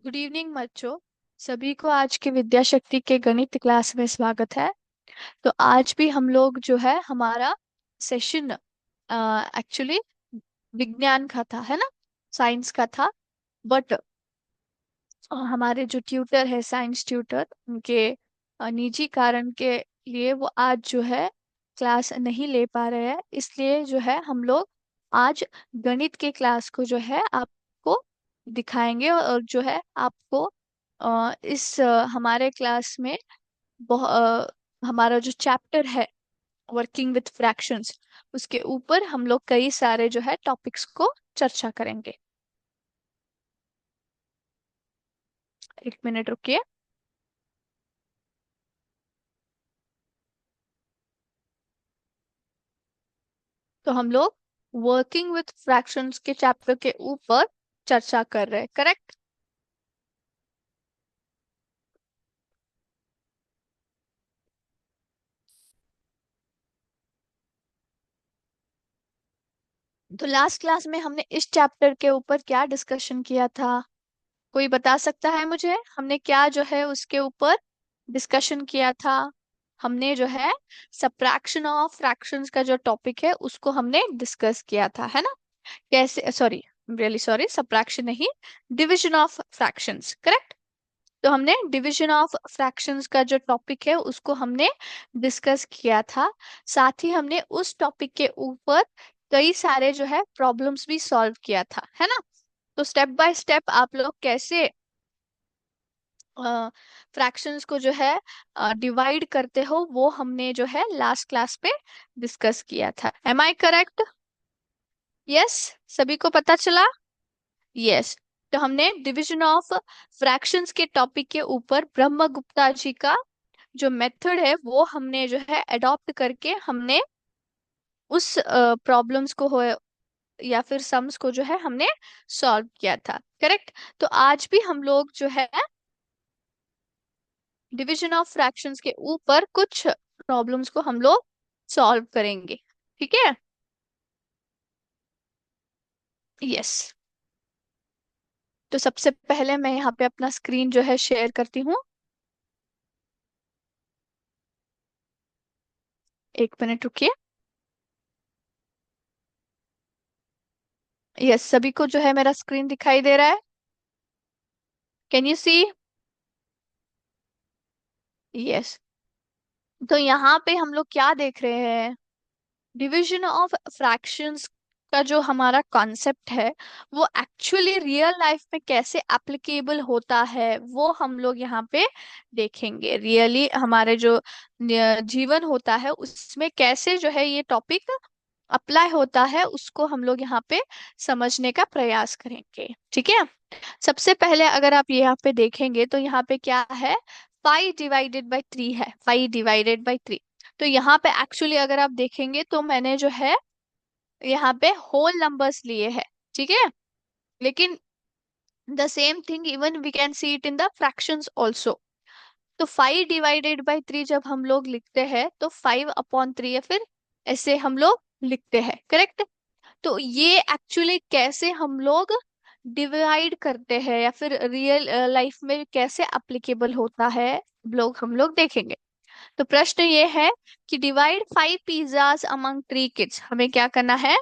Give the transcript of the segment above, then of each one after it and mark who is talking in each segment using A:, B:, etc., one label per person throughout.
A: Good evening बच्चों। सभी को आज की विद्या शक्ति के गणित क्लास में स्वागत है। तो आज भी हम लोग जो है हमारा सेशन एक्चुअली विज्ञान का था, है ना, साइंस का था। बट हमारे जो ट्यूटर है, साइंस ट्यूटर, उनके निजी कारण के लिए वो आज जो है क्लास नहीं ले पा रहे हैं। इसलिए जो है हम लोग आज गणित के क्लास को जो है आपको दिखाएंगे और जो है आपको हमारे क्लास में हमारा जो चैप्टर है वर्किंग विथ फ्रैक्शंस, उसके ऊपर हम लोग कई सारे जो है टॉपिक्स को चर्चा करेंगे। एक मिनट रुकिए। तो हम लोग वर्किंग विथ फ्रैक्शंस के चैप्टर के ऊपर चर्चा कर रहे हैं, करेक्ट। तो लास्ट क्लास में हमने इस चैप्टर के ऊपर क्या डिस्कशन किया था? कोई बता सकता है मुझे, हमने क्या जो है उसके ऊपर डिस्कशन किया था? हमने जो है सब्ट्रैक्शन ऑफ फ्रैक्शंस का जो टॉपिक है उसको हमने डिस्कस किया था, है ना। कैसे, सॉरी, रियली सॉरी, सब्ट्रैक्शन नहीं, डिविजन ऑफ फ्रैक्शंस, करेक्ट। तो हमने डिवीजन ऑफ फ्रैक्शंस का जो टॉपिक है उसको हमने डिस्कस किया था। साथ ही हमने उस टॉपिक के ऊपर कई सारे जो है प्रॉब्लम्स भी सॉल्व किया था, है ना। तो स्टेप बाय स्टेप आप लोग कैसे फ्रैक्शंस को जो है डिवाइड करते हो वो हमने जो है लास्ट क्लास पे डिस्कस किया था। M I correct? यस, सभी को पता चला? यस। तो हमने डिवीजन ऑफ फ्रैक्शंस के टॉपिक के ऊपर ब्रह्मगुप्ता जी का जो मेथड है वो हमने जो है अडॉप्ट करके हमने उस प्रॉब्लम्स को हो या फिर सम्स को जो है हमने सॉल्व किया था, करेक्ट। तो आज भी हम लोग जो है डिवीजन ऑफ फ्रैक्शंस के ऊपर कुछ प्रॉब्लम्स को हम लोग सॉल्व करेंगे, ठीक है। यस। तो सबसे पहले मैं यहाँ पे अपना स्क्रीन जो है शेयर करती हूँ। एक मिनट रुकिए। यस, सभी को जो है मेरा स्क्रीन दिखाई दे रहा है? Can you see? यस। तो यहाँ पे हम लोग क्या देख रहे हैं? डिवीजन ऑफ फ्रैक्शंस का जो हमारा कॉन्सेप्ट है वो एक्चुअली रियल लाइफ में कैसे एप्लीकेबल होता है वो हम लोग यहाँ पे देखेंगे। रियली हमारे जो जीवन होता है उसमें कैसे जो है ये टॉपिक अप्लाई होता है उसको हम लोग यहाँ पे समझने का प्रयास करेंगे, ठीक है। सबसे पहले अगर आप यहाँ पे देखेंगे तो यहाँ पे क्या है? 5/3 है, 5/3। तो यहाँ पे एक्चुअली अगर आप देखेंगे तो मैंने जो है यहाँ पे होल नंबर्स लिए हैं, ठीक है। लेकिन the same thing even we can see it in the fractions also. तो 5/3 जब हम लोग लिखते हैं तो 5/3 या फिर ऐसे हम लोग लिखते हैं, करेक्ट। तो ये एक्चुअली कैसे हम लोग डिवाइड करते हैं या फिर रियल लाइफ में कैसे एप्लीकेबल होता है हम लोग देखेंगे। तो प्रश्न ये है कि डिवाइड 5 पिज्जाज अमंग 3 किड्स। हमें क्या करना है?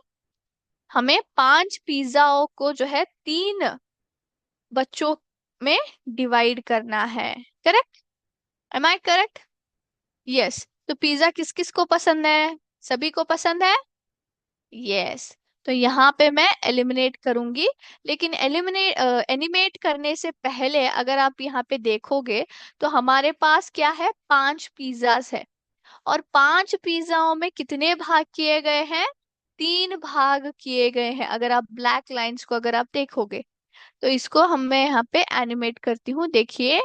A: हमें 5 पिज्जाओं को जो है 3 बच्चों में डिवाइड करना है, correct. Am I correct? Yes. तो पिज्जा किस किस को पसंद है? सभी को पसंद है? यस। तो यहाँ पे मैं एलिमिनेट करूंगी। लेकिन एनिमेट करने से पहले अगर आप यहाँ पे देखोगे तो हमारे पास क्या है? 5 पिज्जाज है। और 5 पिज्जाओं में कितने भाग किए गए हैं? 3 भाग किए गए हैं। अगर आप ब्लैक लाइंस को अगर आप देखोगे तो इसको हम मैं यहाँ पे एनिमेट करती हूँ, देखिए।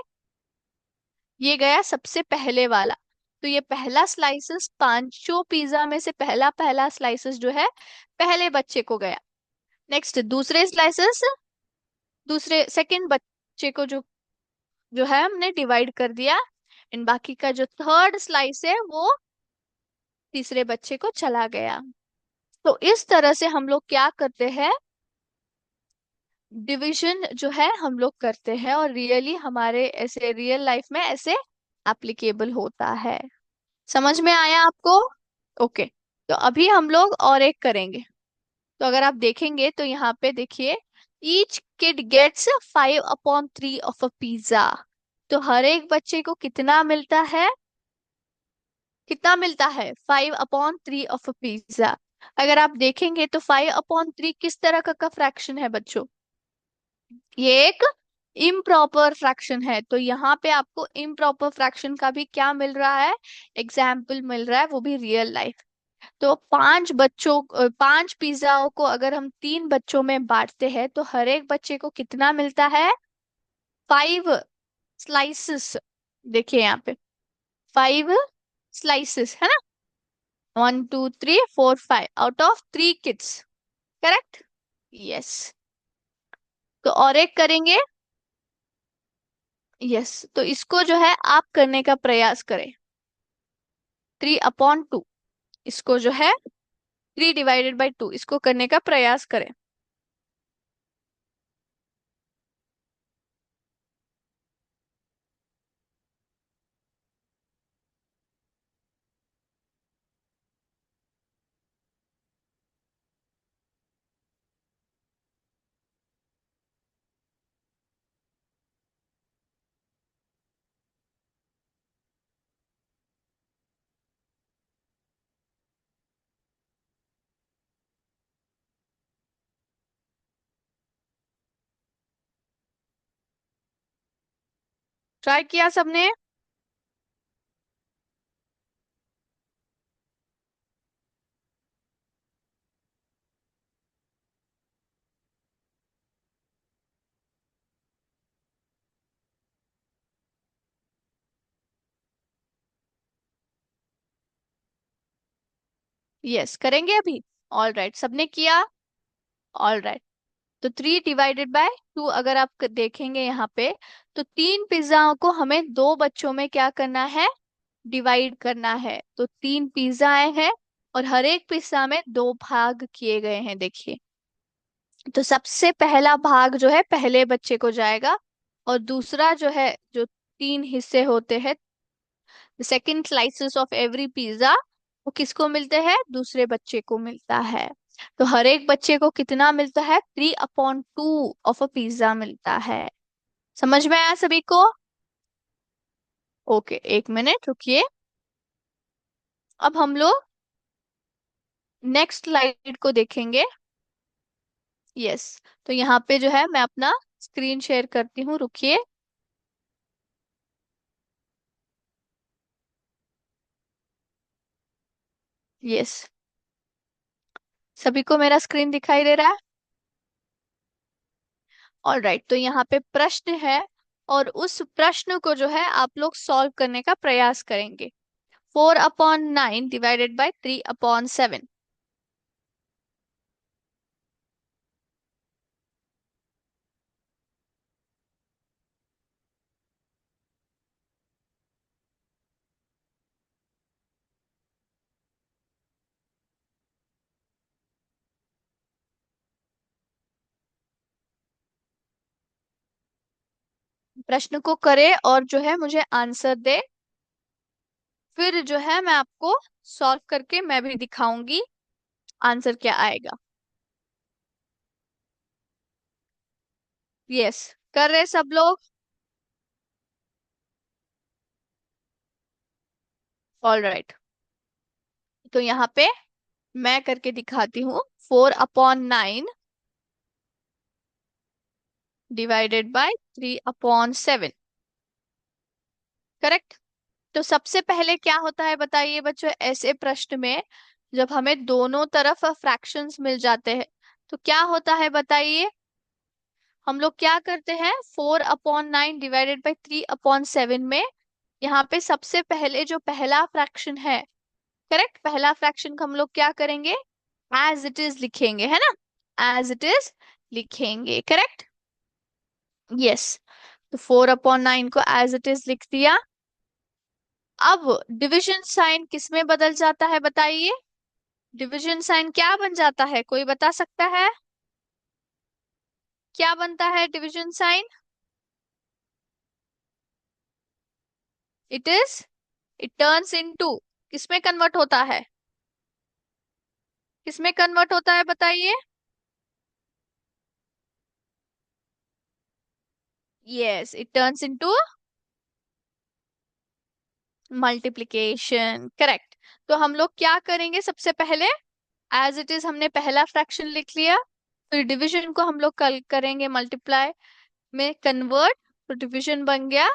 A: ये गया सबसे पहले वाला। तो ये पहला स्लाइसेस, 5 पिज्जा में से पहला पहला स्लाइसेस जो है पहले बच्चे को गया। नेक्स्ट दूसरे स्लाइसेस, दूसरे सेकंड बच्चे को जो जो है हमने डिवाइड कर दिया। इन बाकी का जो थर्ड स्लाइस है वो तीसरे बच्चे को चला गया। तो इस तरह से हम लोग क्या करते हैं? डिवीजन जो है हम लोग करते हैं, और रियली हमारे ऐसे रियल लाइफ में ऐसे एप्लीकेबल होता है। समझ में आया आपको? ओके। तो अभी हम लोग और एक करेंगे। तो अगर आप देखेंगे तो यहाँ पे देखिए, each kid gets 5/3 of a pizza. तो हर एक बच्चे को कितना मिलता है? कितना मिलता है? 5/3 ऑफ अ पिज्जा। अगर आप देखेंगे तो 5/3 किस तरह का फ्रैक्शन है बच्चों? ये एक इम्प्रॉपर फ्रैक्शन है। तो यहाँ पे आपको इम्प्रॉपर फ्रैक्शन का भी क्या मिल रहा है? एग्जाम्पल मिल रहा है, वो भी रियल लाइफ। तो 5 पिज्जाओं को अगर हम 3 बच्चों में बांटते हैं तो हर एक बच्चे को कितना मिलता है? 5 स्लाइसेस। देखिए यहाँ पे 5 स्लाइसेस है ना। 1 2 3 4 5 out of 3 kids. Correct. Yes. तो और एक करेंगे। यस। तो इसको जो है आप करने का प्रयास करें। 3/2, इसको जो है 3/2 इसको करने का प्रयास करें। ट्राई किया सबने? यस, करेंगे अभी। ऑल राइट, सबने किया? All right. तो 3/2 अगर आप देखेंगे यहाँ पे, तो 3 पिज्जाओं को हमें 2 बच्चों में क्या करना है? डिवाइड करना है। तो 3 पिज्जाएं हैं और हर एक पिज्जा में 2 भाग किए गए हैं, देखिए। तो सबसे पहला भाग जो है पहले बच्चे को जाएगा, और दूसरा जो है, जो 3 हिस्से होते हैं, second slices of every pizza, वो किसको मिलते हैं? दूसरे बच्चे को मिलता है। तो हर एक बच्चे को कितना मिलता है? 3/2 ऑफ अ पिज्जा मिलता है। समझ में आया सभी को? ओके, 1 मिनट रुकिए। अब हम लोग नेक्स्ट स्लाइड को देखेंगे। यस। तो यहाँ पे जो है मैं अपना स्क्रीन शेयर करती हूँ, रुकिए। यस। सभी को मेरा स्क्रीन दिखाई दे रहा है? All right. तो यहाँ पे प्रश्न है, और उस प्रश्न को जो है आप लोग सॉल्व करने का प्रयास करेंगे। 4/9 ÷ 3/7। प्रश्न को करे और जो है मुझे आंसर दे। फिर जो है मैं आपको सॉल्व करके मैं भी दिखाऊंगी आंसर क्या आएगा। यस। कर रहे सब लोग? All right. तो यहाँ पे मैं करके दिखाती हूँ। 4/9 ÷ 3/7। करेक्ट। तो सबसे पहले क्या होता है बताइए बच्चों, ऐसे प्रश्न में जब हमें दोनों तरफ फ्रैक्शंस मिल जाते हैं तो क्या होता है बताइए? हम लोग क्या करते हैं? 4/9 ÷ 3/7 में यहाँ पे सबसे पहले जो पहला फ्रैक्शन है, करेक्ट, पहला फ्रैक्शन हम लोग क्या करेंगे? एज इट इज लिखेंगे, है ना। एज इट इज लिखेंगे, करेक्ट। यस। तो 4/9 को एज इट इज लिख दिया। अब डिविजन साइन किस में बदल जाता है बताइए? डिविजन साइन क्या बन जाता है, कोई बता सकता है? क्या बनता है division sign? It is, it turns into, किसमें कन्वर्ट होता है? किसमें कन्वर्ट होता है बताइए? Yes, it turns into multiplication, correct. तो हम लोग क्या करेंगे सबसे पहले? एज इट इज हमने पहला फ्रैक्शन लिख लिया, फिर डिवीजन को हम लोग कल करेंगे मल्टीप्लाई में कन्वर्ट, तो डिवीजन बन गया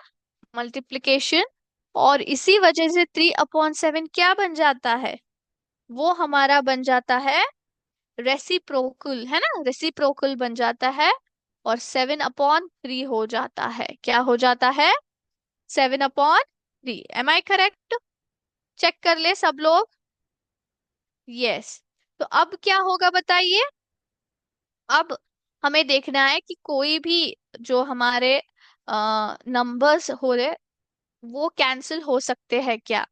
A: मल्टीप्लिकेशन। और इसी वजह से 3/7 क्या बन जाता है? वो हमारा बन जाता है रेसिप्रोकल, है ना, रेसिप्रोकल बन जाता है। और 7/3 हो जाता है, क्या हो जाता है? 7/3। M I correct? चेक कर ले सब लोग। यस। तो अब क्या होगा बताइए? अब हमें देखना है कि कोई भी जो हमारे नंबर्स हो रहे, वो कैंसिल हो सकते हैं क्या?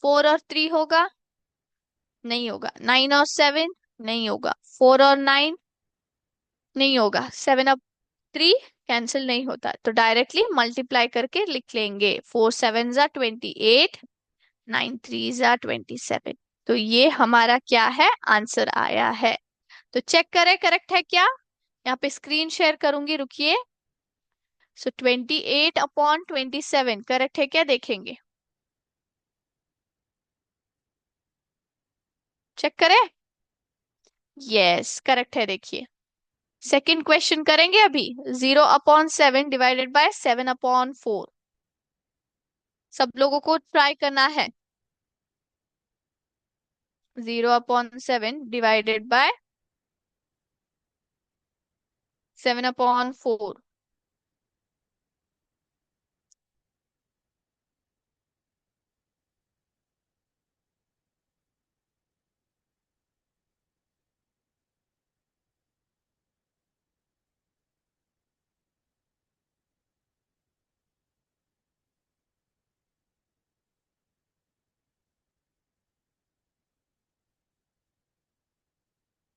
A: 4 और 3 होगा? नहीं होगा। 9 और 7? नहीं होगा। 4 और 9? नहीं होगा। 7/3 कैंसिल नहीं होता, तो डायरेक्टली मल्टीप्लाई करके लिख लेंगे। 4 7 जा 28, 9 3 जा 27। तो ये हमारा क्या है, आंसर आया है। तो चेक करें करेक्ट है क्या। यहाँ पे स्क्रीन शेयर करूंगी, रुकिए। सो 28/27 करेक्ट है क्या, देखेंगे। चेक करें। यस करेक्ट है, देखिए। सेकंड क्वेश्चन करेंगे अभी। 0/7 डिवाइडेड बाय 7/4। सब लोगों को ट्राई करना है। 0/7 डिवाइडेड बाय 7/4।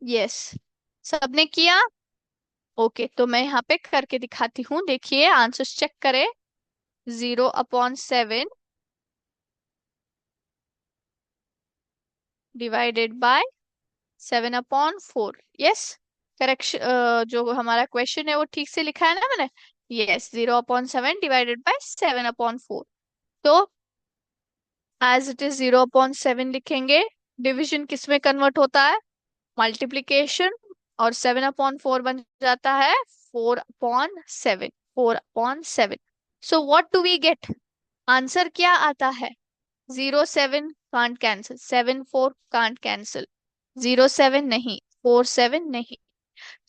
A: यस, सबने किया। ओके, तो मैं यहाँ पे करके दिखाती हूँ, देखिए आंसर चेक करें। 0/7 डिवाइडेड बाय 7/4। यस, करेक्शन, जो हमारा क्वेश्चन है वो ठीक से लिखा है ना मैंने? Yes, 0/7 divided by 7/4। तो एज इट इज 0/7 लिखेंगे। डिवीजन किस में कन्वर्ट होता है? मल्टीप्लीकेशन। और 7/4 बन जाता है 4/7। 4/7। So what do we get? Answer क्या आता है? 0/7 कांट कैंसिल, 7/4 कांट कैंसिल, 0/7 नहीं, 4/7 नहीं।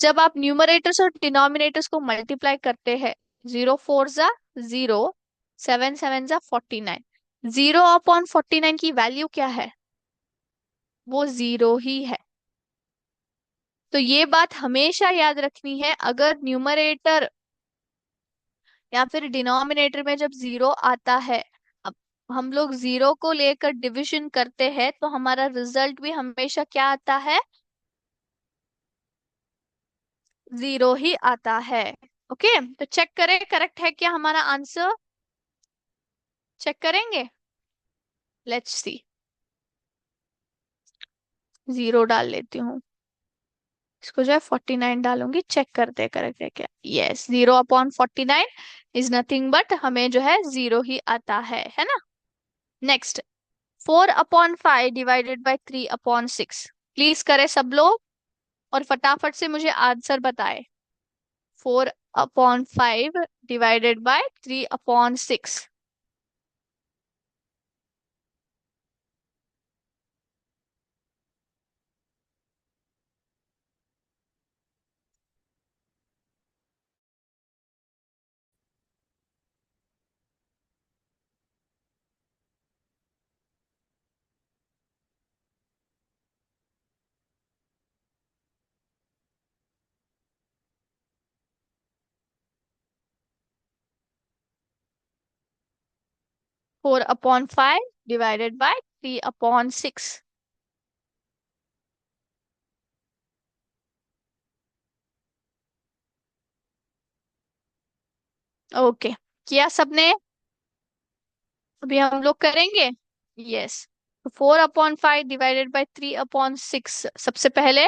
A: जब आप न्यूमरेटर्स और डिनोमिनेटर्स को मल्टीप्लाई करते हैं, 0 4 जा 0, 7 7 जा 49। 0/49 की वैल्यू क्या है? वो जीरो ही है। तो ये बात हमेशा याद रखनी है, अगर न्यूमरेटर या फिर डिनोमिनेटर में जब जीरो आता है, अब हम लोग जीरो को लेकर डिविजन करते हैं, तो हमारा रिजल्ट भी हमेशा क्या आता है? जीरो ही आता है। ओके, तो चेक करें करेक्ट है क्या हमारा आंसर। चेक करेंगे। Let's see. जीरो डाल लेती हूँ, इसको जो है 49 डालूंगी, चेक करते हैं करेक्ट है क्या। यस, 0/49 इज नथिंग बट हमें जो है जीरो ही आता है ना। Next, 4/5 divided by 3/6। प्लीज करें सब लोग, और फटाफट से मुझे आंसर बताए। 4/5 divided by 3/6। 4/5 divided by 3/6। Okay, किया सबने? अभी हम लोग करेंगे। यस। 4/5 divided by 3/6। सबसे पहले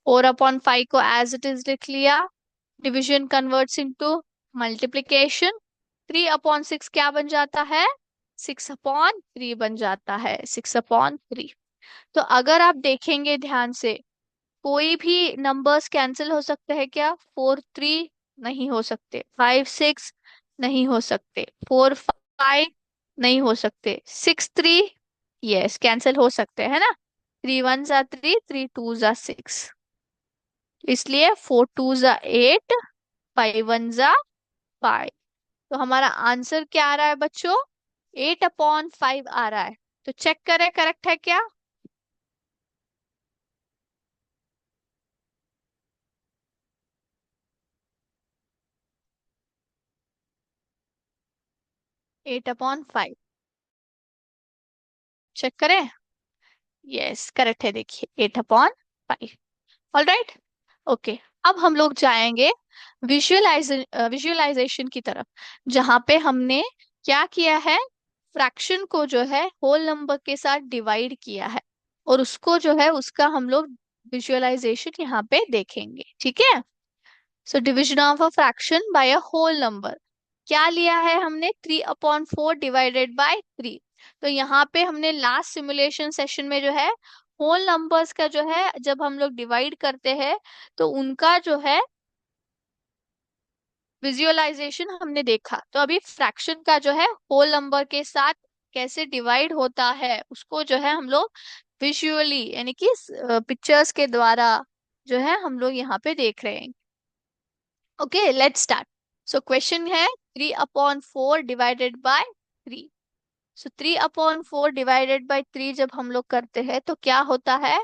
A: 4/5 को एज इट इज लिख लिया। Division converts into multiplication. 3/6 क्या बन जाता है? 6/3 बन जाता है। 6/3। तो अगर आप देखेंगे ध्यान से, कोई भी नंबर्स कैंसिल हो सकते हैं क्या? 4 3 नहीं हो सकते, 5 6 नहीं हो सकते, 4 5 नहीं हो सकते, 6 3 यस कैंसिल हो सकते हैं ना। 3 1 3, 3 2 6, इसलिए 4 2 8, 5 1 5। तो हमारा आंसर क्या आ रहा है बच्चों? 8/5 आ रहा है। तो चेक करें करेक्ट है क्या? 8/5 चेक करें। यस करेक्ट है, देखिए 8/5। All right. ओके, अब हम लोग जाएंगे विजुअलाइजेशन की तरफ, जहां पे हमने क्या किया है? फ्रैक्शन को जो है होल नंबर के साथ डिवाइड किया है, और उसको जो है उसका हम लोग विजुअलाइजेशन यहाँ पे देखेंगे, ठीक है? So division of a fraction by a whole number. क्या लिया है हमने? 3/4 डिवाइडेड बाय 3। तो यहाँ पे हमने लास्ट सिमुलेशन सेशन में जो है होल नंबर्स का जो है जब हम लोग डिवाइड करते हैं तो उनका जो है विजुअलाइजेशन हमने देखा। तो अभी फ्रैक्शन का जो है होल नंबर के साथ कैसे डिवाइड होता है उसको जो है हम लोग विजुअली यानी कि पिक्चर्स के द्वारा जो है हम लोग यहाँ पे देख रहे हैं। Okay let's start. So question है 3/4 divided by 3। So 3/4 divided by 3 जब हम लोग करते हैं तो क्या होता है?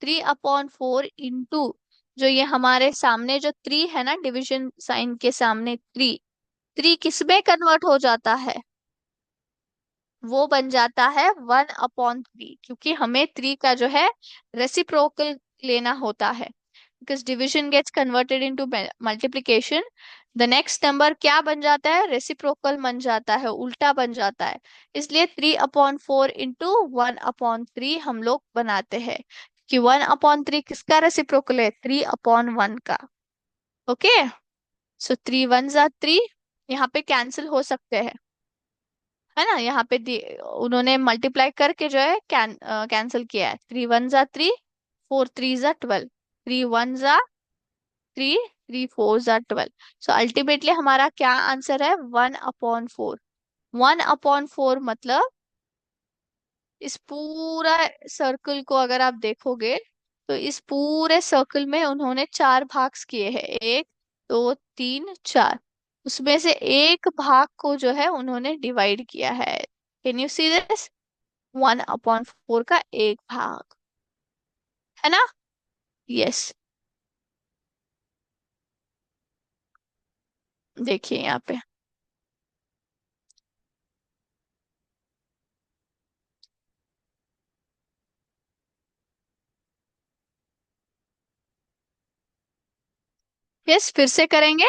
A: 3/4 इंटू जो ये हमारे सामने जो 3 है ना, डिवीजन साइन के सामने 3, 3 किस में कन्वर्ट हो जाता है? वो बन जाता है 1/3, क्योंकि हमें 3 का जो है रेसिप्रोकल लेना होता है। Because division gets converted into multiplication, the next number क्या बन जाता है? रेसिप्रोकल बन जाता है, उल्टा बन जाता है। इसलिए 3/4 इंटू 1/3 हम लोग बनाते हैं, कि 1/3 किसका रेसिप्रोकल है? 3/1 का। ओके, सो 3 1 3, यहाँ पे कैंसिल हो सकते हैं, है ना? यहाँ पे उन्होंने मल्टीप्लाई करके जो है कैंसिल किया है। 3 1 3, 4 3 12, 3 1 3, 3 4 12। सो अल्टीमेटली हमारा क्या आंसर है? 1/4। 1/4 मतलब इस पूरा सर्कल को अगर आप देखोगे तो इस पूरे सर्कल में उन्होंने 4 भाग किए हैं, 1 2 3 4। उसमें से एक भाग को जो है उन्होंने डिवाइड किया है। Can you see this? 1/4 का एक भाग, है ना? यस, देखिए यहाँ पे। यस फिर से करेंगे।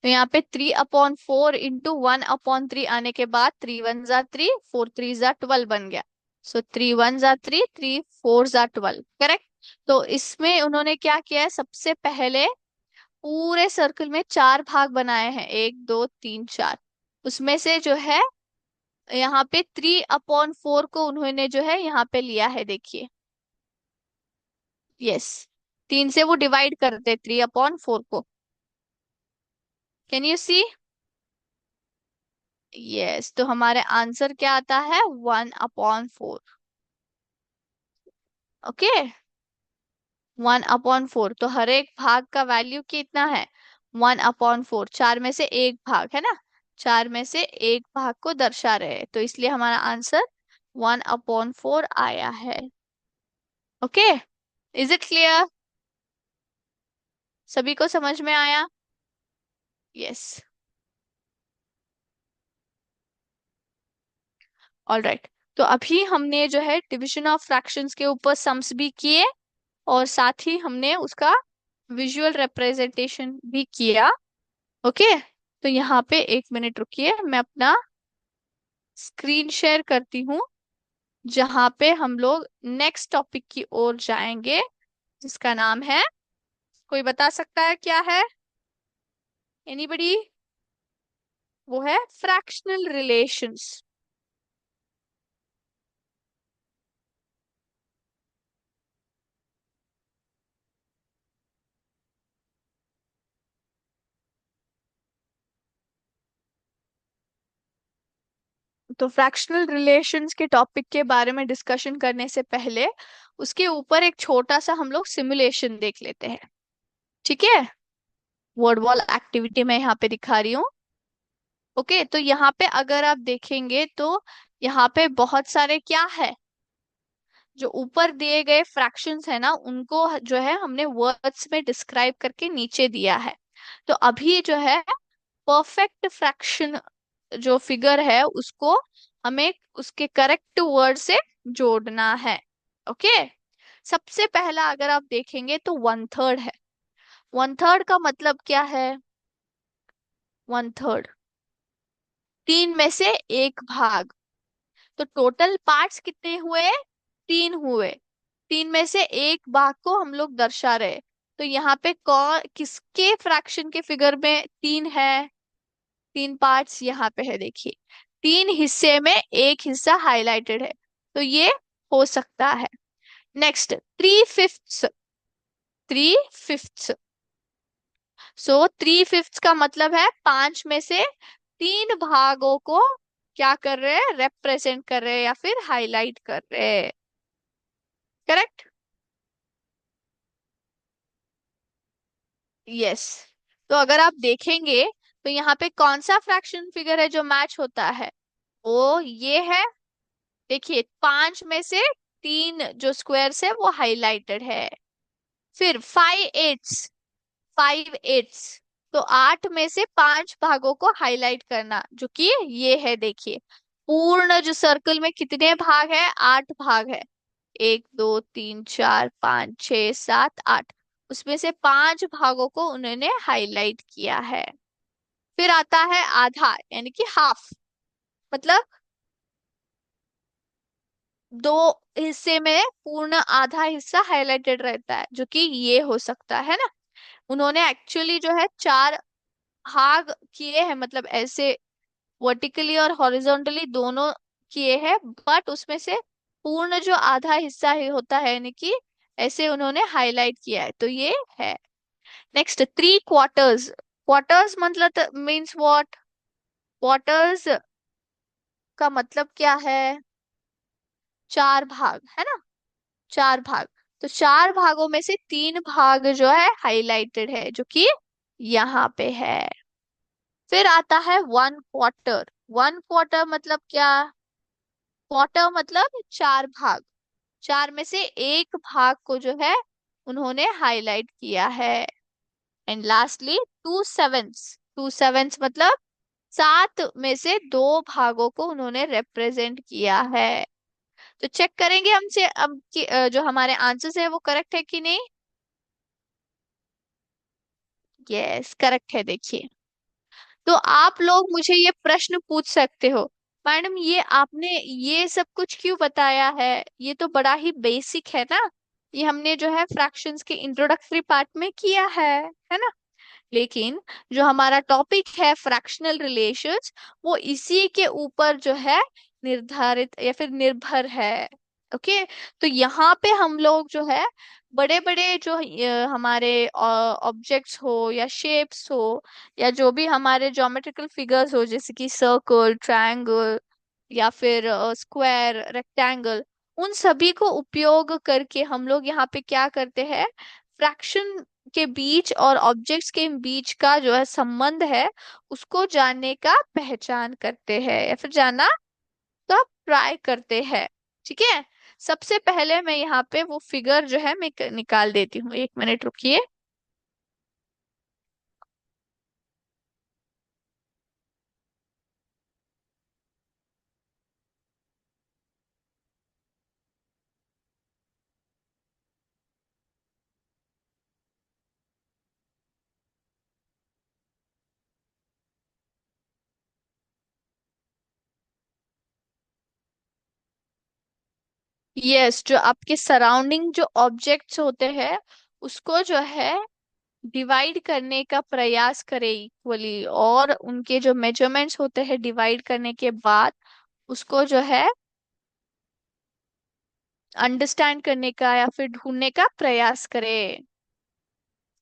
A: तो यहाँ पे 3/4 इंटू 1/3 आने के बाद 3 1 3, 4 3 12 बन गया। सो 3 1 3, 3 4 12, करेक्ट। तो इसमें उन्होंने क्या किया है? सबसे पहले पूरे सर्कल में 4 भाग बनाए हैं, 1 2 3 4। उसमें से जो है यहाँ पे 3/4 को उन्होंने जो है यहाँ पे लिया है, देखिए। यस, 3 से वो डिवाइड करते 3/4 को। Can you see? यस, तो हमारे आंसर क्या आता है? 1/4। ओके, 1/4। तो हर एक भाग का वैल्यू कितना है? 1/4। 4 में से एक भाग है ना, 4 में से एक भाग को दर्शा रहे हैं, तो इसलिए हमारा आंसर 1/4 आया है। Okay, is it clear? सभी को समझ में आया? Yes, all right. तो अभी हमने जो है डिविजन ऑफ फ्रैक्शंस के ऊपर सम्स भी किए, और साथ ही हमने उसका विजुअल रिप्रेजेंटेशन भी किया। ओके, तो यहाँ पे 1 मिनट रुकिए, मैं अपना स्क्रीन शेयर करती हूँ, जहाँ पे हम लोग नेक्स्ट टॉपिक की ओर जाएंगे, जिसका नाम है, कोई बता सकता है क्या है? एनीबडी? वो है फ्रैक्शनल रिलेशंस। तो फ्रैक्शनल रिलेशंस के टॉपिक के बारे में डिस्कशन करने से पहले उसके ऊपर एक छोटा सा हम लोग सिमुलेशन देख लेते हैं। ठीक है? वर्ड वॉल एक्टिविटी मैं यहाँ पे दिखा रही हूँ। ओके, तो यहाँ पे अगर आप देखेंगे तो यहाँ पे बहुत सारे क्या है, जो ऊपर दिए गए फ्रैक्शंस है ना, उनको जो है हमने वर्ड्स में डिस्क्राइब करके नीचे दिया है। तो अभी जो है परफेक्ट फ्रैक्शन जो फिगर है उसको हमें उसके करेक्ट वर्ड से जोड़ना है। ओके, सबसे पहला अगर आप देखेंगे तो 1/3 है। 1/3 का मतलब क्या है? 1/3, 3 में से 1 भाग। तो टोटल पार्ट्स कितने हुए? 3 हुए। 3 में से 1 भाग को हम लोग दर्शा रहे। तो यहाँ पे कौन किसके फ्रैक्शन के फिगर में 3 है? 3 पार्ट्स यहाँ पे है, देखिए। 3 हिस्से में 1 हिस्सा हाईलाइटेड है, तो ये हो सकता है। नेक्स्ट, 3/5। 3/5, सो 3/5 का मतलब है 5 में से 3 भागों को क्या कर रहे हैं? रिप्रेजेंट कर रहे हैं या फिर हाईलाइट कर रहे हैं। करेक्ट? यस। तो अगर आप देखेंगे तो यहाँ पे कौन सा फ्रैक्शन फिगर है जो मैच होता है? वो ये है। देखिए, 5 में से 3 जो स्क्वायर्स है वो हाईलाइटेड है। फिर 5/8। 5/8, तो 8 में से 5 भागों को हाईलाइट करना, जो कि ये है, देखिए। पूर्ण जो सर्कल में कितने भाग है? 8 भाग है। 1 2 3 4 5 6 7 8। उसमें से 5 भागों को उन्होंने हाईलाइट किया है। फिर आता है आधा, यानी कि हाफ। मतलब 2 हिस्से में पूर्ण आधा हिस्सा हाईलाइटेड रहता है, जो कि ये हो सकता है ना। उन्होंने एक्चुअली जो है 4 भाग किए हैं, मतलब ऐसे वर्टिकली और हॉरिजॉन्टली दोनों किए हैं, बट उसमें से पूर्ण जो आधा हिस्सा ही होता है, यानी कि ऐसे उन्होंने हाईलाइट किया है, तो ये है। Next, 3 quarters. क्वार्टर्स मतलब मीन्स व्हाट? क्वार्टर्स का मतलब क्या है? 4 भाग है ना, 4 भाग। तो 4 भागों में से 3 भाग जो है हाईलाइटेड है, जो कि यहाँ पे है। फिर आता है 1 क्वार्टर। 1 क्वार्टर मतलब क्या? क्वार्टर मतलब 4 भाग। 4 में से 1 भाग को जो है उन्होंने हाईलाइट किया है। And lastly 2/7। 2/7 मतलब 7 में से 2 भागों को उन्होंने रिप्रेजेंट किया है। तो चेक करेंगे हमसे अब कि जो हमारे आंसर्स है वो करेक्ट है कि नहीं। यस, करेक्ट है, देखिए। तो आप लोग मुझे ये प्रश्न पूछ सकते हो, मैडम ये आपने ये सब कुछ क्यों बताया है? ये तो बड़ा ही बेसिक है ना। ये हमने जो है फ्रैक्शंस के इंट्रोडक्टरी पार्ट में किया है ना। लेकिन जो हमारा टॉपिक है फ्रैक्शनल रिलेशंस, वो इसी के ऊपर जो है निर्धारित या फिर निर्भर है। ओके, तो यहाँ पे हम लोग जो है बड़े बड़े जो हमारे ऑब्जेक्ट्स हो या शेप्स हो, या जो भी हमारे ज्योमेट्रिकल फिगर्स हो, जैसे कि सर्कल, ट्रायंगल, या फिर स्क्वायर, रेक्टेंगल, उन सभी को उपयोग करके हम लोग यहाँ पे क्या करते हैं? फ्रैक्शन के बीच और ऑब्जेक्ट्स के बीच का जो है संबंध है, उसको जानने का पहचान करते हैं या फिर जानना का ट्राई करते हैं। ठीक है? सबसे पहले मैं यहाँ पे वो फिगर जो है मैं निकाल देती हूँ, 1 मिनट रुकिए। यस, जो आपके सराउंडिंग जो ऑब्जेक्ट्स होते हैं उसको जो है डिवाइड करने का प्रयास करे इक्वली, और उनके जो मेजरमेंट्स होते हैं डिवाइड करने के बाद उसको जो है अंडरस्टैंड करने का या फिर ढूंढने का प्रयास करे।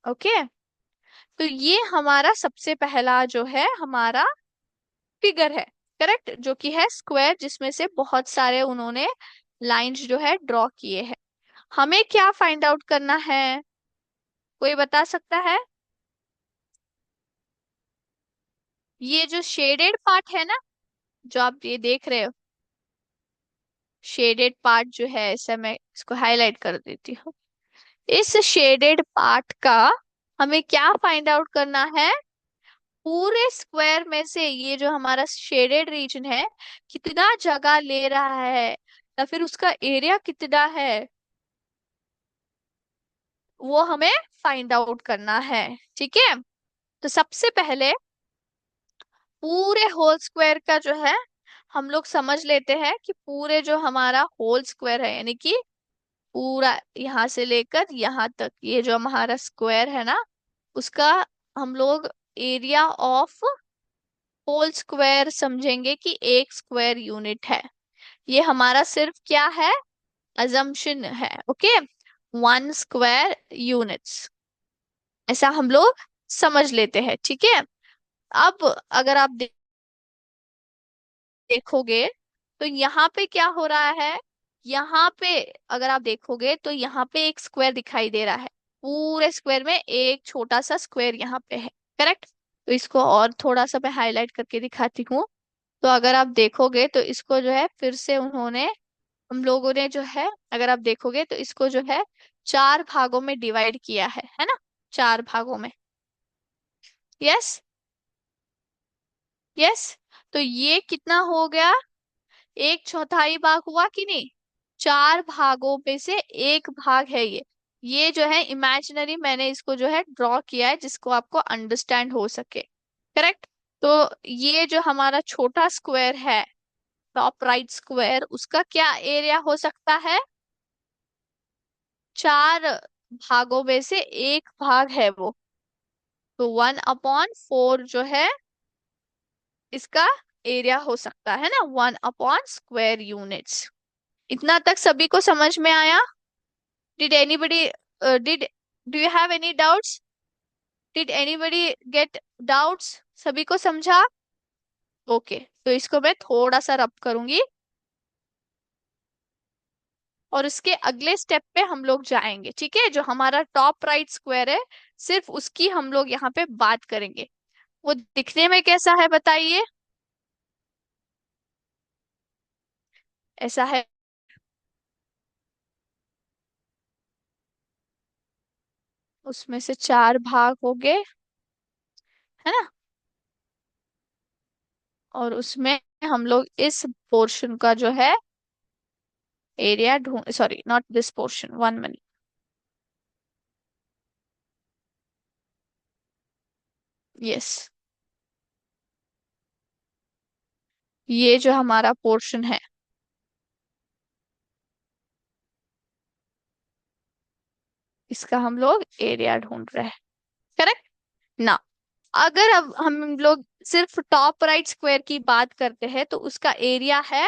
A: ओके, तो ये हमारा सबसे पहला जो है हमारा फिगर है, करेक्ट, जो कि है स्क्वायर, जिसमें से बहुत सारे उन्होंने लाइंस जो है ड्रॉ किए हैं। हमें क्या फाइंड आउट करना है, कोई बता सकता है? ये जो शेडेड पार्ट है ना, जो आप ये देख रहे हो, शेडेड पार्ट जो है, इसे मैं इसको हाईलाइट कर देती हूँ। इस शेडेड पार्ट का हमें क्या फाइंड आउट करना है, पूरे स्क्वायर में से ये जो हमारा शेडेड रीजन है कितना जगह ले रहा है, या फिर उसका एरिया कितना है, वो हमें फाइंड आउट करना है। ठीक है, तो सबसे पहले पूरे होल स्क्वायर का जो है हम लोग समझ लेते हैं कि पूरे जो हमारा होल स्क्वायर है, यानी कि पूरा यहाँ से लेकर यहाँ तक ये जो हमारा स्क्वायर है ना, उसका हम लोग एरिया ऑफ होल स्क्वायर समझेंगे कि एक स्क्वायर यूनिट है। ये हमारा सिर्फ क्या है, अजम्पशन है। ओके, 1 स्क्वायर यूनिट्स, ऐसा हम लोग समझ लेते हैं। ठीक है, अब अगर आप देखोगे तो यहाँ पे क्या हो रहा है, यहाँ पे अगर आप देखोगे तो यहाँ पे एक स्क्वायर दिखाई दे रहा है, पूरे स्क्वायर में एक छोटा सा स्क्वायर यहाँ पे है, करेक्ट। तो इसको और थोड़ा सा मैं हाईलाइट करके दिखाती हूँ। तो अगर आप देखोगे तो इसको जो है फिर से उन्होंने, हम लोगों ने जो है, अगर आप देखोगे तो इसको जो है 4 भागों में डिवाइड किया है ना, 4 भागों में। यस, यस, तो ये कितना हो गया, 1/4 भाग हुआ कि नहीं, 4 भागों में से एक भाग है ये जो है इमेजिनरी, मैंने इसको जो है ड्रॉ किया है जिसको आपको अंडरस्टैंड हो सके, करेक्ट। तो ये जो हमारा छोटा स्क्वायर है, टॉप राइट स्क्वायर, उसका क्या एरिया हो सकता है, 4 भागों में से एक भाग है वो, तो 1/4 जो है इसका एरिया हो सकता है ना, 1/स्क्वायर यूनिट्स। इतना तक सभी को समझ में आया? Did anybody did do you have any doubts? Did anybody get doubts? सभी को समझा? ओके, तो इसको मैं थोड़ा सा रब करूंगी और उसके अगले स्टेप पे हम लोग जाएंगे। ठीक है, जो हमारा टॉप राइट स्क्वायर है सिर्फ उसकी हम लोग यहाँ पे बात करेंगे। वो दिखने में कैसा है बताइए, ऐसा है, उसमें से 4 भाग हो गए, है ना, और उसमें हम लोग इस पोर्शन का जो है एरिया ढूंढ, sorry not this portion, 1 minute, yes, ये जो हमारा पोर्शन है इसका हम लोग एरिया ढूंढ रहे हैं, करेक्ट ना। अगर अब हम लोग सिर्फ टॉप राइट स्क्वायर की बात करते हैं तो उसका एरिया है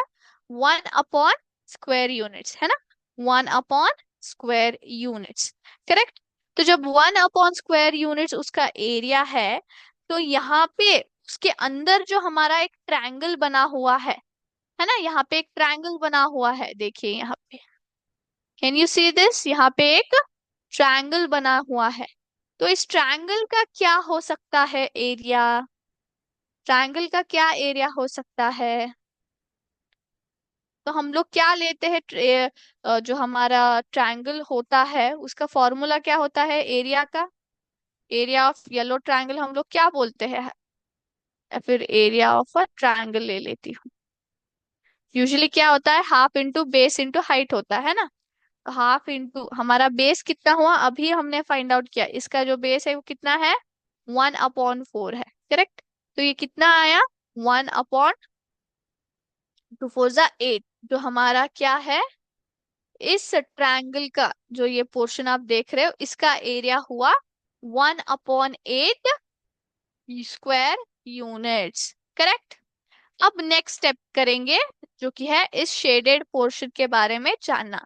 A: 1/स्क्वायर यूनिट्स, है ना, 1/स्क्वायर यूनिट्स, करेक्ट। तो जब 1/स्क्वायर यूनिट्स उसका एरिया है, तो यहाँ पे उसके अंदर जो हमारा एक ट्रायंगल बना हुआ है ना, यहाँ पे एक ट्रायंगल बना हुआ है, देखिए यहाँ पे, कैन यू सी दिस, यहाँ पे एक ट्रायंगल बना हुआ है। तो इस ट्रायंगल का क्या हो सकता है एरिया, ट्रायंगल का क्या एरिया हो सकता है, तो हम लोग क्या लेते हैं, जो हमारा ट्रायंगल होता है उसका फॉर्मूला क्या होता है एरिया का, एरिया ऑफ येलो ट्रायंगल हम लोग क्या बोलते हैं, या फिर एरिया ऑफ अ ट्रायंगल ले लेती हूँ। यूजुअली क्या होता है, half into base into height होता है ना, हाफ इंटू हमारा बेस कितना हुआ, अभी हमने फाइंड आउट किया, इसका जो बेस है वो कितना है, 1/4 है, करेक्ट। तो ये कितना आया, 1/2 4 8, जो हमारा क्या है इस ट्रायंगल का जो ये पोर्शन आप देख रहे हो, इसका एरिया हुआ 1/8 स्क्वायर यूनिट्स। करेक्ट। अब नेक्स्ट स्टेप करेंगे, जो कि है इस शेडेड पोर्शन के बारे में जानना।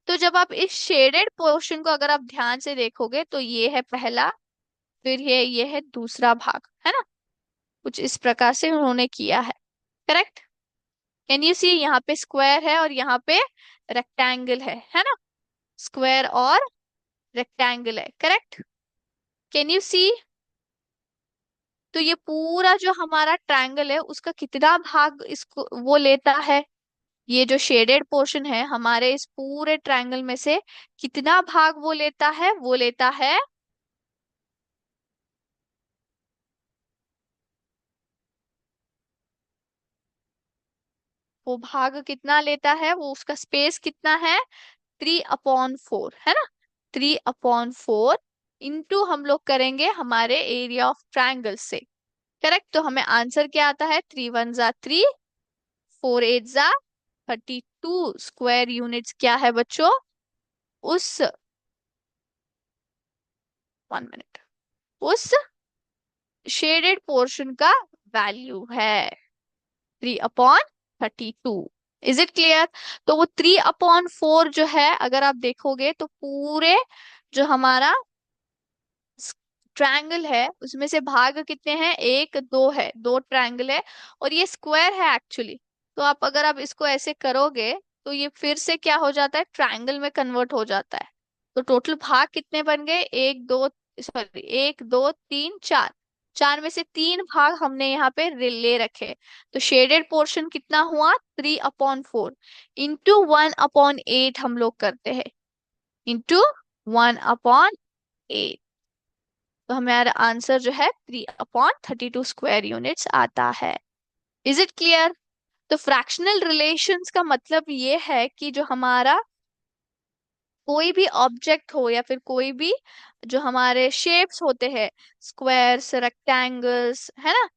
A: तो जब आप इस शेडेड पोर्शन को अगर आप ध्यान से देखोगे तो ये है पहला, फिर ये है दूसरा भाग, है ना। कुछ इस प्रकार से उन्होंने किया है। करेक्ट। कैन यू सी, यहाँ पे स्क्वायर है और यहाँ पे रेक्टेंगल है ना। स्क्वायर और रेक्टेंगल है। करेक्ट। कैन यू सी। तो ये पूरा जो हमारा ट्रायंगल है उसका कितना भाग इसको वो लेता है, ये जो शेडेड पोर्शन है हमारे इस पूरे ट्रायंगल में से कितना भाग वो लेता है, वो लेता है, वो भाग कितना लेता है, वो उसका स्पेस कितना है, 3/4, है ना। 3/4 इंटू हम लोग करेंगे हमारे एरिया ऑफ ट्रायंगल से। करेक्ट। तो हमें आंसर क्या आता है, 3 1 जा 3, 4 8 जा 32 स्क्वायर यूनिट्स क्या है बच्चों, उस 1 मिनट, उस शेडेड पोर्शन का वैल्यू है 3/32। Is it clear. तो वो 3/4 जो है अगर आप देखोगे तो पूरे जो हमारा ट्रायंगल है उसमें से भाग कितने हैं, 1 2 है, 2 ट्रायंगल है और ये स्क्वायर है एक्चुअली। तो आप अगर आप इसको ऐसे करोगे तो ये फिर से क्या हो जाता है, ट्रायंगल में कन्वर्ट हो जाता है। तो टोटल भाग कितने बन गए, 1 2 सॉरी 1 2 3 4, चार में से 3 भाग हमने यहाँ पे ले रखे। तो शेडेड पोर्शन कितना हुआ, 3/4 इंटू 1/8 हम लोग करते हैं, इंटू 1/8। तो हमारा आंसर जो है 3/32 स्क्वायर यूनिट्स आता है। Is it clear. तो फ्रैक्शनल रिलेशंस का मतलब ये है कि जो हमारा कोई भी ऑब्जेक्ट हो या फिर कोई भी जो हमारे शेप्स होते हैं, स्क्वायर्स रेक्टेंगल्स, है ना।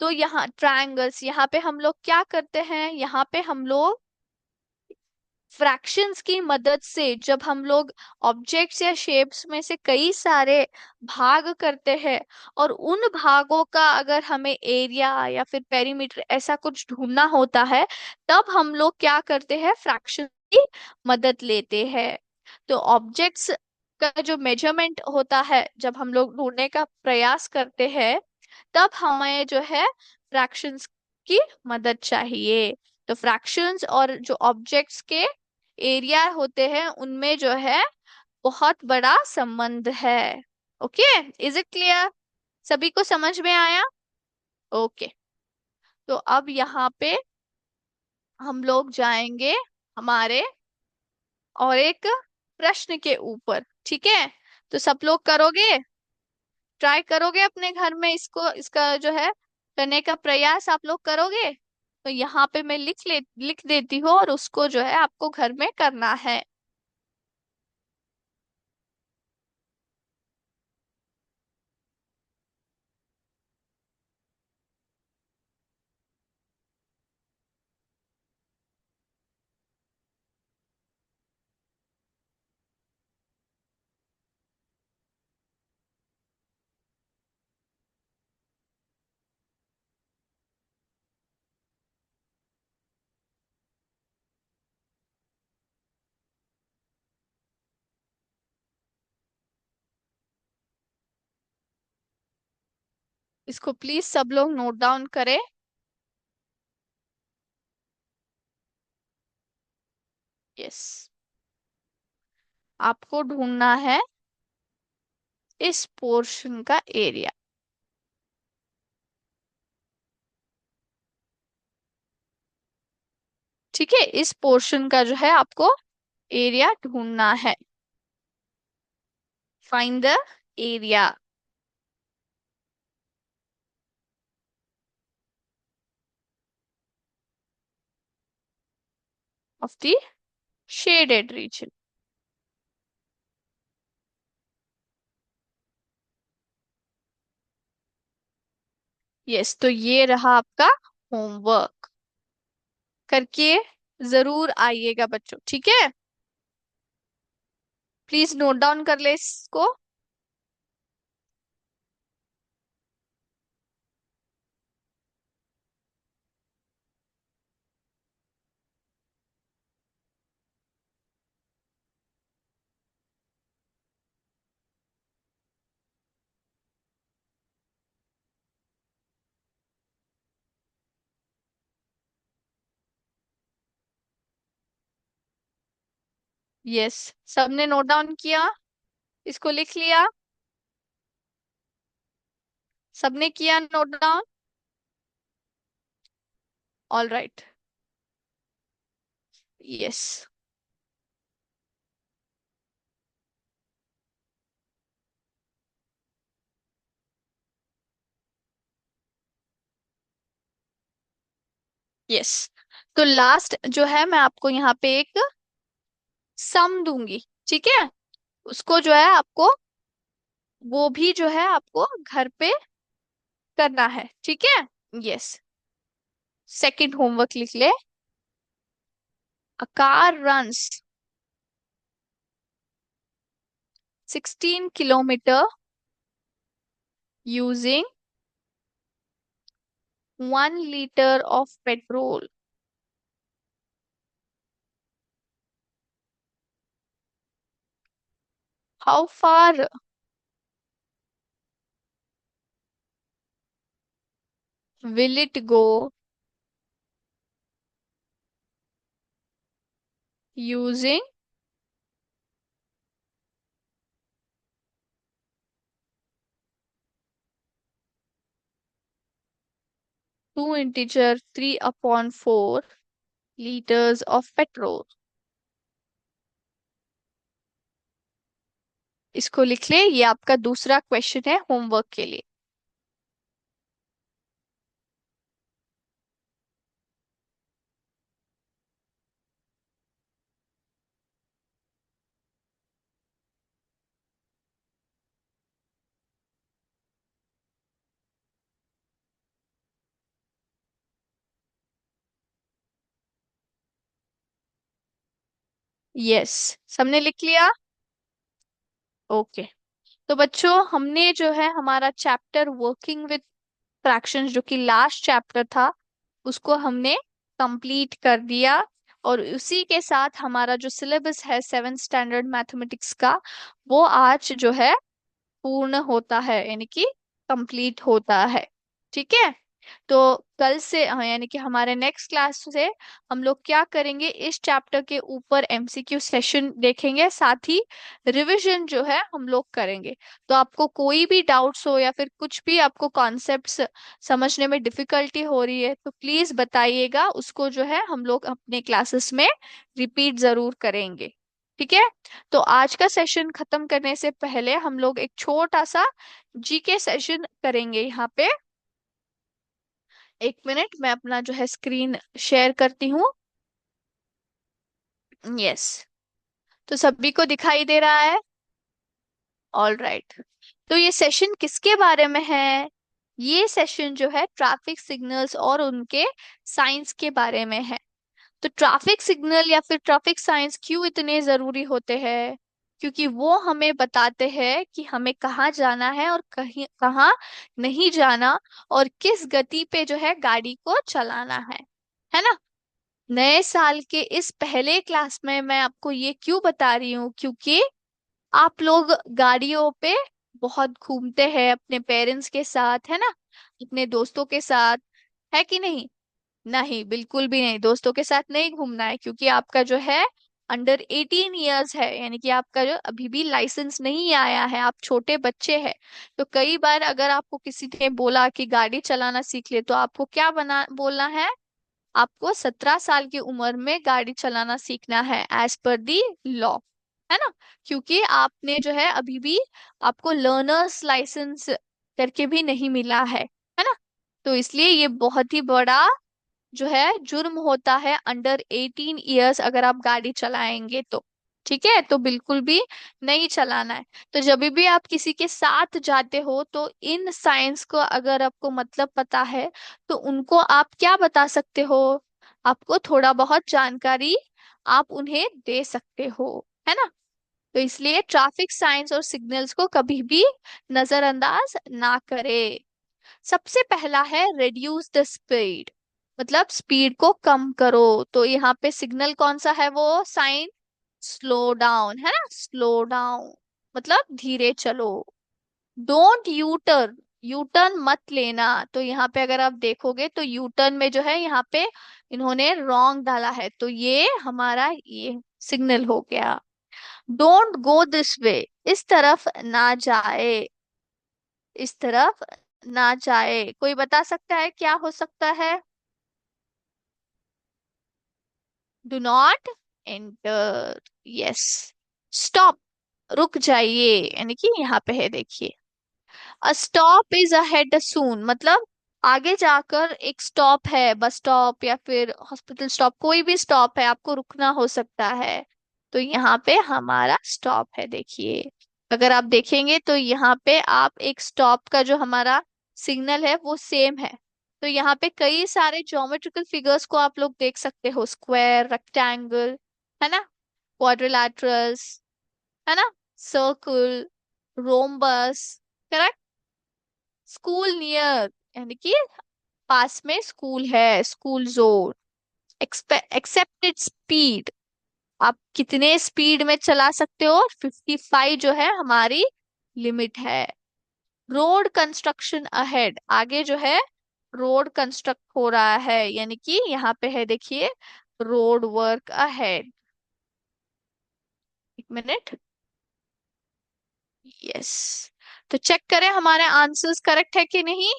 A: तो यहाँ ट्रायंगल्स, यहाँ पे हम लोग क्या करते हैं, यहाँ पे हम लोग फ्रैक्शंस की मदद से जब हम लोग ऑब्जेक्ट्स या शेप्स में से कई सारे भाग करते हैं और उन भागों का अगर हमें एरिया या फिर पेरीमीटर ऐसा कुछ ढूंढना होता है, तब हम लोग क्या करते हैं, फ्रैक्शन की मदद लेते हैं। तो ऑब्जेक्ट्स का जो मेजरमेंट होता है जब हम लोग ढूंढने का प्रयास करते हैं, तब हमें जो है फ्रैक्शंस की मदद चाहिए। तो फ्रैक्शंस और जो ऑब्जेक्ट्स के एरिया होते हैं उनमें जो है बहुत बड़ा संबंध है। ओके। Is it clear. सभी को समझ में आया। ओके। तो अब यहाँ पे हम लोग जाएंगे हमारे और एक प्रश्न के ऊपर। ठीक है। तो सब लोग करोगे, ट्राई करोगे अपने घर में इसको, इसका जो है करने का प्रयास आप लोग करोगे। तो यहाँ पे मैं लिख देती हूँ और उसको जो है आपको घर में करना है। इसको प्लीज सब लोग नोट डाउन करें। यस। आपको ढूंढना है इस पोर्शन का एरिया। ठीक है, इस पोर्शन का जो है आपको एरिया ढूंढना है। Find the area of the shaded region. Yes, तो ये रहा आपका होमवर्क। करके जरूर आइएगा बच्चों, ठीक है। प्लीज नोट डाउन कर ले इसको। यस, सबने नोट डाउन किया, इसको लिख लिया, सबने किया note down. All right. Yes. Yes, तो लास्ट जो है मैं आपको यहाँ पे एक सम दूंगी, ठीक है? उसको जो है आपको, वो भी जो है आपको घर पे करना है, ठीक है? यस। सेकंड होमवर्क लिख ले। A car runs 16 kilometer using 1 liter of petrol. How far will it go using 2 integer 3 upon 4 liters of petrol? इसको लिख ले, ये आपका दूसरा क्वेश्चन है होमवर्क के लिए। यस, सबने लिख लिया? ओके। तो बच्चों, हमने जो है हमारा चैप्टर वर्किंग विद फ्रैक्शंस, जो कि लास्ट चैप्टर था, उसको हमने कंप्लीट कर दिया। और उसी के साथ हमारा जो सिलेबस है 7th स्टैंडर्ड मैथमेटिक्स का, वो आज जो है पूर्ण होता है, यानी कि कंप्लीट होता है। ठीक है? तो कल से यानी कि हमारे नेक्स्ट क्लास से हम लोग क्या करेंगे, इस चैप्टर के ऊपर एमसीक्यू सेशन देखेंगे, साथ ही रिवीजन जो है हम लोग करेंगे। तो आपको कोई भी डाउट्स हो या फिर कुछ भी आपको कॉन्सेप्ट्स समझने में डिफिकल्टी हो रही है, तो प्लीज बताइएगा, उसको जो है हम लोग अपने क्लासेस में रिपीट जरूर करेंगे। ठीक है? तो आज का सेशन खत्म करने से पहले हम लोग एक छोटा सा जीके सेशन करेंगे यहाँ पे। एक मिनट, मैं अपना जो है स्क्रीन शेयर करती हूँ। यस, तो सभी को दिखाई दे रहा है? All right. तो ये सेशन किसके बारे में है? ये सेशन जो है ट्रैफिक सिग्नल्स और उनके साइंस के बारे में है। तो ट्रैफिक सिग्नल या फिर ट्रैफिक साइंस क्यों इतने जरूरी होते हैं? क्योंकि वो हमें बताते हैं कि हमें कहाँ जाना है और कहीं कहाँ नहीं जाना, और किस गति पे जो है गाड़ी को चलाना है ना? नए साल के इस पहले क्लास में मैं आपको ये क्यों बता रही हूँ, क्योंकि आप लोग गाड़ियों पे बहुत घूमते हैं अपने पेरेंट्स के साथ, है ना? अपने दोस्तों के साथ, है कि नहीं? नहीं, बिल्कुल भी नहीं, दोस्तों के साथ नहीं घूमना है, क्योंकि आपका जो है अंडर 18 ईयर्स है, यानी कि आपका जो अभी भी लाइसेंस नहीं आया है, आप छोटे बच्चे हैं। तो कई बार अगर आपको किसी ने बोला कि गाड़ी चलाना सीख ले, तो आपको क्या बना बोलना है? आपको 17 साल की उम्र में गाड़ी चलाना सीखना है, एज पर दी लॉ, है ना? क्योंकि आपने जो है अभी भी, आपको लर्नर्स लाइसेंस करके भी नहीं मिला है ना? तो इसलिए ये बहुत ही बड़ा जो है जुर्म होता है अंडर 18 ईयर्स, अगर आप गाड़ी चलाएंगे तो। ठीक है? तो बिल्कुल भी नहीं चलाना है। तो जब भी आप किसी के साथ जाते हो, तो इन साइंस को अगर आपको मतलब पता है, तो उनको आप क्या बता सकते हो? आपको थोड़ा बहुत जानकारी आप उन्हें दे सकते हो, है ना? तो इसलिए ट्रैफिक साइंस और सिग्नल्स को कभी भी नजरअंदाज ना करें। सबसे पहला है reduce द स्पीड, मतलब स्पीड को कम करो। तो यहाँ पे सिग्नल कौन सा है, वो साइन स्लो डाउन है ना, स्लो डाउन मतलब धीरे चलो। Don't U turn, U turn मत लेना। तो यहाँ पे अगर आप देखोगे तो यू टर्न में जो है यहाँ पे इन्होंने रॉन्ग डाला है, तो ये हमारा ये सिग्नल हो गया। डोंट गो दिस वे, इस तरफ ना जाए, इस तरफ ना जाए। कोई बता सकता है क्या हो सकता है? Do not enter, yes. Stop, रुक जाइए, यानी कि यहाँ पे है देखिए, अ स्टॉप इज अहेड सून, मतलब आगे जाकर एक स्टॉप है, बस स्टॉप या फिर हॉस्पिटल स्टॉप, कोई भी स्टॉप है, आपको रुकना हो सकता है। तो यहाँ पे हमारा स्टॉप है देखिए। अगर आप देखेंगे तो यहाँ पे आप एक स्टॉप का जो हमारा सिग्नल है वो सेम है। तो यहाँ पे कई सारे ज्योमेट्रिकल फिगर्स को आप लोग देख सकते हो, स्क्वायर, रेक्टेंगल, है ना, क्वाड्रिलैटरल्स, है ना, circle, rhombus, correct. School near, यानी कि पास में स्कूल है, स्कूल जोन। एक्सेप्टेड स्पीड, आप कितने स्पीड में चला सकते हो, 55 जो है हमारी लिमिट है। रोड कंस्ट्रक्शन अहेड, आगे जो है रोड कंस्ट्रक्ट हो रहा है, यानी कि यहाँ पे है देखिए रोड वर्क अहेड। एक मिनट, यस। तो चेक करें हमारे आंसर्स करेक्ट है कि नहीं।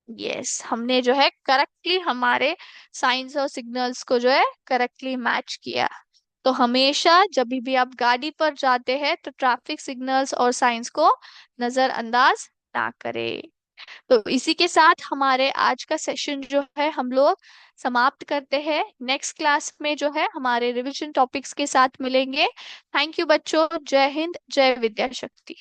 A: यस, हमने जो है करेक्टली हमारे साइंस और सिग्नल्स को जो है करेक्टली मैच किया। तो हमेशा जब भी आप गाड़ी पर जाते हैं तो ट्रैफिक सिग्नल्स और साइंस को नजरअंदाज ना करें। तो इसी के साथ हमारे आज का सेशन जो है हम लोग समाप्त करते हैं। नेक्स्ट क्लास में जो है हमारे रिवीजन टॉपिक्स के साथ मिलेंगे। थैंक यू बच्चों, जय हिंद, जय विद्या शक्ति।